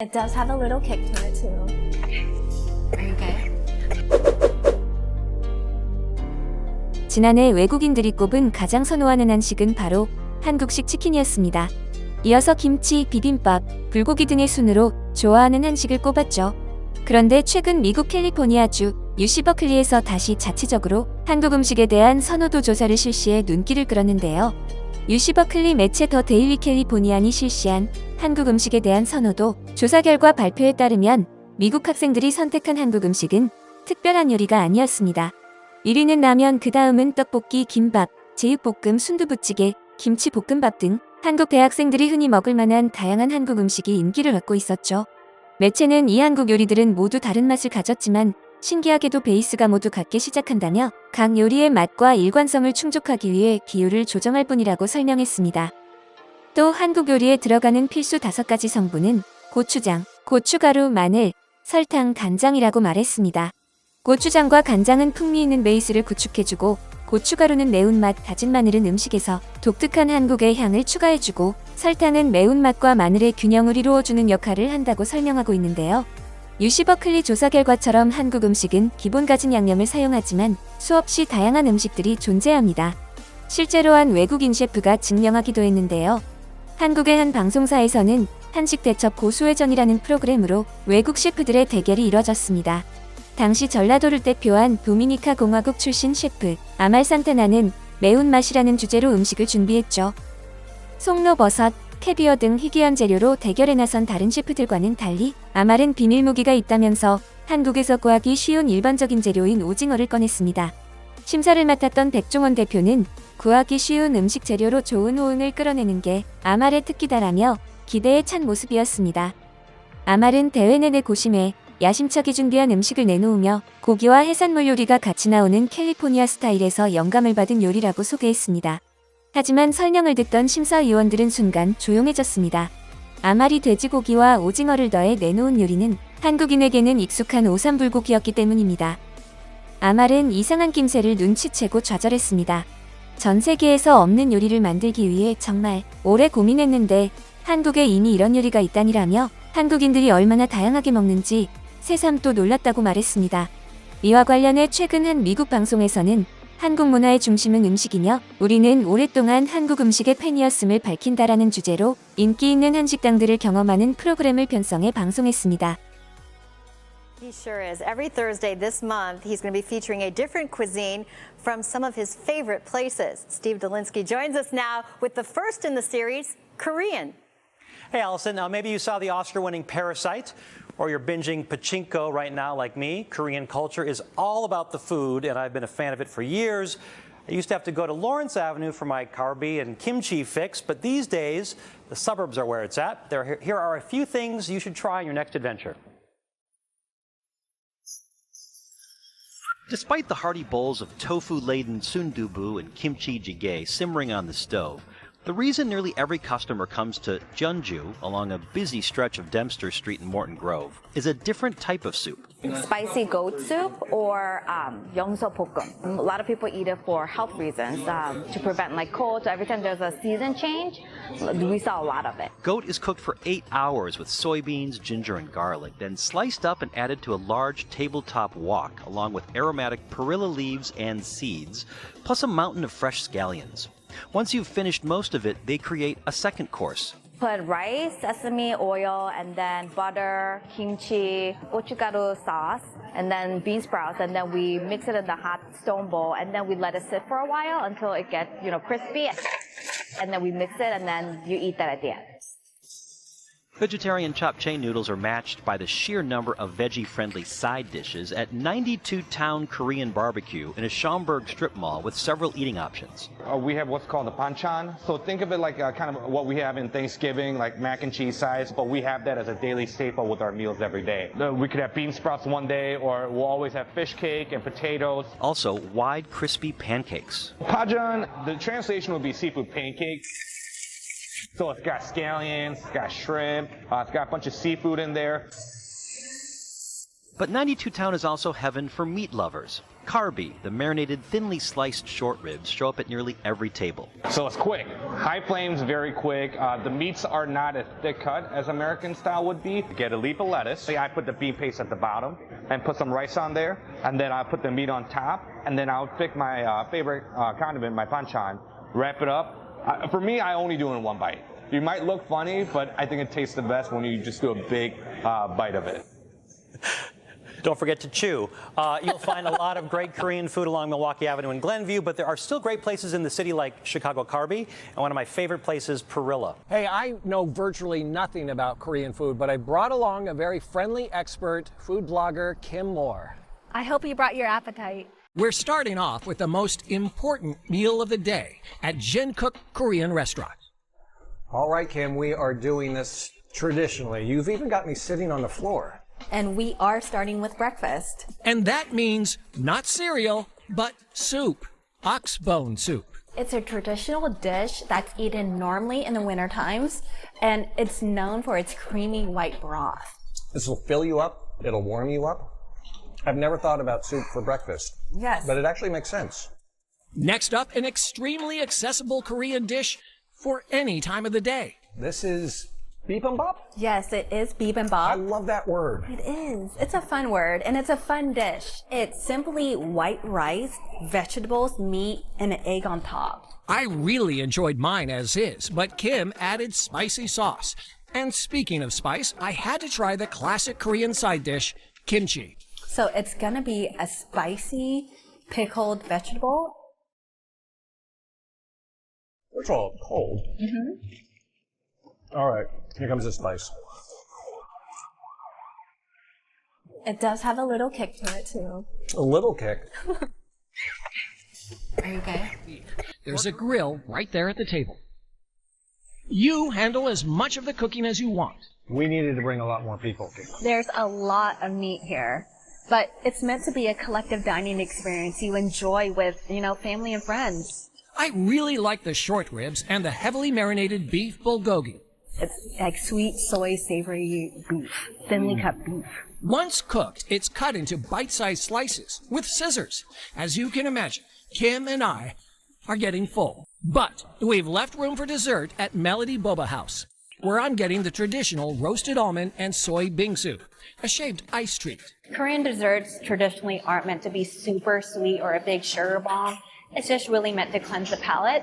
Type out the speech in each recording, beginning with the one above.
It does have a little kick to it too. Are you okay? 지난해 외국인들이 꼽은 가장 선호하는 한식은 바로 한국식 치킨이었습니다. 이어서 김치, 비빔밥, 불고기 등의 순으로 좋아하는 한식을 꼽았죠. 그런데 최근 미국 캘리포니아주 UC 버클리에서 다시 자체적으로 한국 음식에 대한 선호도 조사를 실시해 눈길을 끌었는데요. UC 버클리 매체 더 데일리 캘리포니안이 실시한 한국 음식에 대한 선호도 조사 결과 발표에 따르면 미국 학생들이 선택한 한국 음식은 특별한 요리가 아니었습니다. 1위는 라면, 그 다음은 떡볶이, 김밥, 제육볶음, 순두부찌개, 김치볶음밥 등 한국 대학생들이 흔히 먹을 만한 다양한 한국 음식이 인기를 얻고 있었죠. 매체는 이 한국 요리들은 모두 다른 맛을 가졌지만 신기하게도 베이스가 모두 같게 시작한다며 각 요리의 맛과 일관성을 충족하기 위해 기호를 조정할 뿐이라고 설명했습니다. 또 한국 요리에 들어가는 필수 5가지 성분은 고추장, 고춧가루, 마늘, 설탕, 간장이라고 말했습니다. 고추장과 간장은 풍미 있는 베이스를 구축해주고 고춧가루는 매운맛, 다진 마늘은 음식에서 독특한 한국의 향을 추가해주고 설탕은 매운맛과 마늘의 균형을 이루어주는 역할을 한다고 설명하고 있는데요. UC 버클리 조사 결과처럼 한국 음식은 기본 가진 양념을 사용하지만 수없이 다양한 음식들이 존재합니다. 실제로 한 외국인 셰프가 증명하기도 했는데요. 한국의 한 방송사에서는 한식 대첩 고수회전이라는 프로그램으로 외국 셰프들의 대결이 이뤄졌습니다. 당시 전라도를 대표한 도미니카 공화국 출신 셰프 아말 산테나는 매운맛이라는 주제로 음식을 준비했죠. 송로버섯, 캐비어 등 희귀한 재료로 대결에 나선 다른 셰프들과는 달리 아말은 비밀 무기가 있다면서 한국에서 구하기 쉬운 일반적인 재료인 오징어를 꺼냈습니다. 심사를 맡았던 백종원 대표는 구하기 쉬운 음식 재료로 좋은 호응을 끌어내는 게 아말의 특기다라며 기대에 찬 모습이었습니다. 아말은 대회 내내 고심해 야심차게 준비한 음식을 내놓으며 고기와 해산물 요리가 같이 나오는 캘리포니아 스타일에서 영감을 받은 요리라고 소개했습니다. 하지만 설명을 듣던 심사위원들은 순간 조용해졌습니다. 아말이 돼지고기와 오징어를 더해 내놓은 요리는 한국인에게는 익숙한 오삼불고기였기 때문입니다. 아말은 이상한 낌새를 눈치채고 좌절했습니다. 전 세계에서 없는 요리를 만들기 위해 정말 오래 고민했는데 한국에 이미 이런 요리가 있다니라며 한국인들이 얼마나 다양하게 먹는지 새삼 또 놀랐다고 말했습니다. 이와 관련해 최근 한 미국 방송에서는 한국 문화의 중심은 음식이며 우리는 오랫동안 한국 음식의 팬이었음을 밝힌다라는 주제로 인기 있는 한식당들을 경험하는 프로그램을 편성해 방송했습니다. He sure is. Every Thursday this month, he's going to be featuring a different cuisine from some of his favorite places. Steve Dolinsky joins us now with the first in the series, Korean. Hey, Allison. Now, maybe you saw the Oscar-winning Parasite, or you're binging Pachinko right now like me. Korean culture is all about the food, and I've been a fan of it for years. I used to have to go to Lawrence Avenue for my galbi and kimchi fix, but these days, the suburbs are where it's at. Here are a few things you should try on your next adventure. Despite the hearty bowls of tofu-laden sundubu and kimchi jjigae simmering on the stove, the reason nearly every customer comes to Jeonju along a busy stretch of Dempster Street in Morton Grove is a different type of soup. Spicy goat soup or yeongseopokgeum. A lot of people eat it for health reasons, to prevent like cold. So every time there's a season change, we saw a lot of it. Goat is cooked for 8 hours with soybeans, ginger, and garlic, then sliced up and added to a large tabletop wok along with aromatic perilla leaves and seeds, plus a mountain of fresh scallions. Once you've finished most of it, they create a second course. Put rice, sesame oil, and then butter, kimchi, gochugaru sauce, and then bean sprouts, and then we mix it in the hot stone bowl, and then we let it sit for a while until it gets, crispy, and then we mix it, and then you eat that at the end. Vegetarian japchae noodles are matched by the sheer number of veggie-friendly side dishes at 92 Town Korean Barbecue in a Schaumburg strip mall with several eating options. We have what's called the banchan. So think of it like kind of what we have in Thanksgiving, like mac and cheese size, but we have that as a daily staple with our meals every day. We could have bean sprouts one day, or we'll always have fish cake and potatoes. Also, wide, crispy pancakes. Pajan, the translation would be seafood pancake. So it's got scallions, it's got shrimp, it's got a bunch of seafood in there. But 92 Town is also heaven for meat lovers. Karbi, the marinated, thinly sliced short ribs, show up at nearly every table. So it's quick. High flames, very quick. The meats are not as thick cut as American style would be. Get a leaf of lettuce. I put the bean paste at the bottom and put some rice on there. And then I put the meat on top. And then I'll pick my favorite condiment, my panchan, wrap it up. For me, I only do it in one bite. You might look funny, but I think it tastes the best when you just do a big bite of it. Don't forget to chew. You'll find a lot of great Korean food along Milwaukee Avenue in Glenview, but there are still great places in the city like Chicago Karbi, and one of my favorite places, Perilla. Hey, I know virtually nothing about Korean food, but I brought along a very friendly expert, food blogger Kim Moore. I hope you brought your appetite. We're starting off with the most important meal of the day at Jinkook Korean Restaurant. All right, Kim, we are doing this traditionally. You've even got me sitting on the floor. And we are starting with breakfast. And that means not cereal, but soup. Oxbone soup. It's a traditional dish that's eaten normally in the winter times, and it's known for its creamy white broth. This will fill you up. It'll warm you up. I've never thought about soup for breakfast. Yes. But it actually makes sense. Next up, an extremely accessible Korean dish for any time of the day. This is bibimbap? Yes, it is I bibimbap. love that word. It is. It's a fun word, and it's a fun dish. It's simply white rice, vegetables, meat, and an egg on top. I really enjoyed mine as is, but Kim added spicy sauce. And speaking of spice, I had to try the classic Korean side dish, kimchi. So it's gonna be a spicy, pickled vegetable. It's all cold. All right, here comes the spice. It does have a little kick to it, too. A little kick. Are you okay? There's a grill right there at the table. You handle as much of the cooking as you want. We needed to bring a lot more people. There's a lot of meat here, but it's meant to be a collective dining experience you enjoy with, family and friends. I really like the short ribs and the heavily marinated beef bulgogi. It's like sweet, soy, savory beef, thinly cut beef. Once cooked, it's cut into bite-sized slices with scissors. As you can imagine, Kim and I are getting full. But we've left room for dessert at Melody Boba House, where I'm getting the traditional roasted almond and soy bingsu, a shaved ice treat. Korean desserts traditionally aren't meant to be super sweet or a big sugar bomb. It's just really meant to cleanse the palate.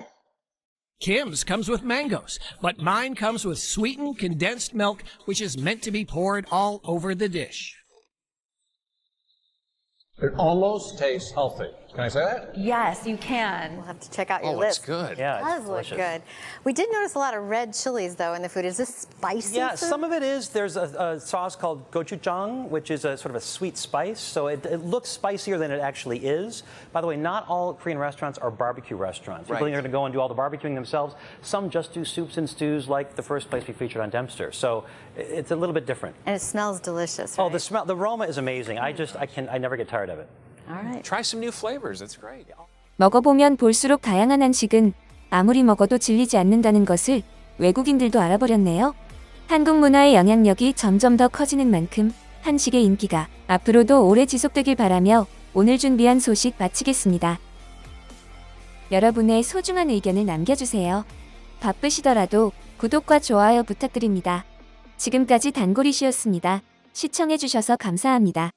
Kim's comes with mangoes, but mine comes with sweetened condensed milk, which is meant to be poured all over the dish. It almost tastes healthy. Can I say that? Yes, you can. We'll have to check out your Oh, list. it's good. Yeah, It it's does look delicious. good. We did notice a lot of red chilies, though, in the food. Is this spicy Yeah, food? some of it is. There's a sauce called gochujang, which is a sort of a sweet spice. So it looks spicier than it actually is. By the way, not all Korean restaurants are barbecue restaurants. People Right. are going to go and do all the barbecuing themselves. Some just do soups and stews, like the first place we featured on Dempster. So it's a little bit different. And it smells delicious, Oh, right? the smell, the aroma is amazing. I never get tired of it. All right. Try some new flavors. That's great. 먹어보면 볼수록 다양한 한식은 아무리 먹어도 질리지 않는다는 것을 외국인들도 알아버렸네요. 한국 문화의 영향력이 점점 더 커지는 만큼 한식의 인기가 앞으로도 오래 지속되길 바라며 오늘 준비한 소식 마치겠습니다. 여러분의 소중한 의견을 남겨주세요. 바쁘시더라도 구독과 좋아요 부탁드립니다. 지금까지 단골이시였습니다. 시청해주셔서 감사합니다.